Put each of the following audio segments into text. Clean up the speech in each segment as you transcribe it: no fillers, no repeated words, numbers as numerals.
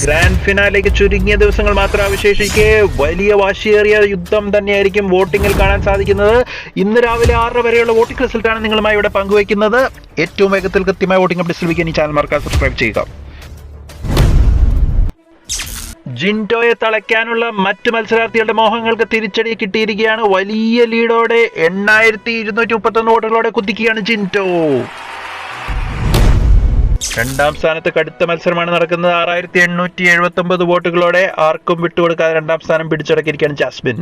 Grand ഫിനാലേക്ക് ചുരുങ്ങിയ ദിവസങ്ങൾ മാത്രം അവശേഷിക്കെ വലിയ വാശിയേറിയ യുദ്ധം തന്നെയായിരിക്കും വോട്ടിങ്ങിൽ കാണാൻ സാധിക്കുന്നത്. ഇന്ന് രാവിലെ 6 വരെയുള്ള വോട്ടിംഗ് റിസൾട്ടാണ് നിങ്ങളുമായി ഇവിടെ പങ്കുവയ്ക്കുന്നത്. ഏറ്റവും വേഗത്തിൽ കൃത്യമായ വോട്ടിംഗ് അപ്ഡേറ്റ്സ് ലഭിക്കാൻ ഈ ചാനൽ മറക്കാതെ സബ്സ്ക്രൈബ് ചെയ്യുക. ജിൻറ്റോയെ തളയ്ക്കാനുള്ള മറ്റ് മത്സരാർത്ഥികളുടെ മോഹങ്ങൾക്ക് തിരിച്ചടി കിട്ടിയിരിക്കുകയാണ്. വലിയ ലീഡോടെ 8231 വോട്ടുകളോടെ കുതിക്കുകയാണ് ജിൻറ്റോ. രണ്ടാം സ്ഥാനത്ത് കടുത്ത മത്സരമാണ് നടക്കുന്നത്. 6879 വോട്ടുകളോടെ ആർക്കും വിട്ടുകൊടുക്കാതെ രണ്ടാം സ്ഥാനം പിടിച്ചടക്കിയിരിക്കുകയാണ് ജാസ്മിൻ.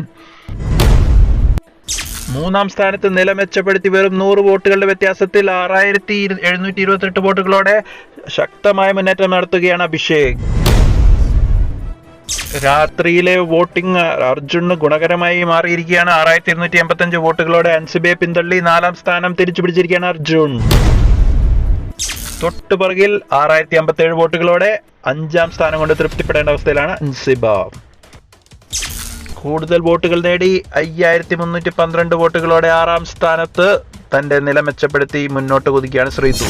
മൂന്നാം സ്ഥാനത്ത് നില മെച്ചപ്പെടുത്തി വെറും 100 വോട്ടുകളുടെ വ്യത്യാസത്തിൽ 6728 വോട്ടുകളോടെ ശക്തമായ മുന്നേറ്റം നടത്തുകയാണ് അഭിഷേക്. രാത്രിയിലെ വോട്ടിംഗ് അർജുന് ഗുണകരമായി മാറിയിരിക്കുകയാണ്. 6285 വോട്ടുകളോടെ അൻസിബയെ പിന്തള്ളി 4ാം സ്ഥാനം തിരിച്ചു പിടിച്ചിരിക്കുകയാണ് അർജുൻ. തൊട്ടുപുറകിൽ 6057 വോട്ടുകളോടെ 5ാം സ്ഥാനം കൊണ്ട് തൃപ്തിപ്പെടേണ്ട അവസ്ഥയിലാണ് അൻസിബ. കൂടുതൽ വോട്ടുകൾ നേടി 5312 വോട്ടുകളോടെ 6ാം സ്ഥാനത്ത് തന്റെ നില മെച്ചപ്പെടുത്തി മുന്നോട്ട് കുതിക്കുകയാണ് ശ്രീതു.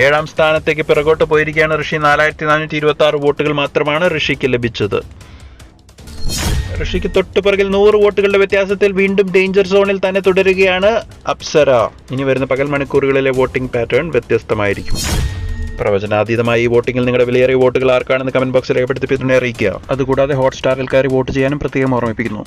7ാം സ്ഥാനത്തേക്ക് പിറകോട്ട് പോയിരിക്കുകയാണ് ഋഷി. 4426 വോട്ടുകൾ മാത്രമാണ് ഋഷിക്ക് ലഭിച്ചത്. ഋഷിക്ക് തൊട്ടുപിറകിൽ 100 വോട്ടുകളുടെ വ്യത്യാസത്തിൽ വീണ്ടും ഡേഞ്ചർ സോണിൽ തന്നെ തുടരുകയാണ് അപ്സര. ഇനി വരുന്ന പകൽ മണിക്കൂറുകളിലെ വോട്ടിംഗ് പാറ്റേൺ വ്യത്യസ്തമായിരിക്കും. പ്രവചനാതീതമായി ഈ വോട്ടിംഗിൽ നിങ്ങളുടെ വിലയേറിയ വോട്ടുകൾ ആർക്കാണെന്ന് കമന്റ് ബോക്സിൽ രേഖപ്പെടുത്തി പിന്തുണ അറിയിക്കുക. അതുകൂടാതെ ഹോട്ട്സ്റ്റാറിൽ കയറി വോട്ട് ചെയ്യാനും പ്രത്യേകം ഓർമ്മിപ്പിക്കുന്നു.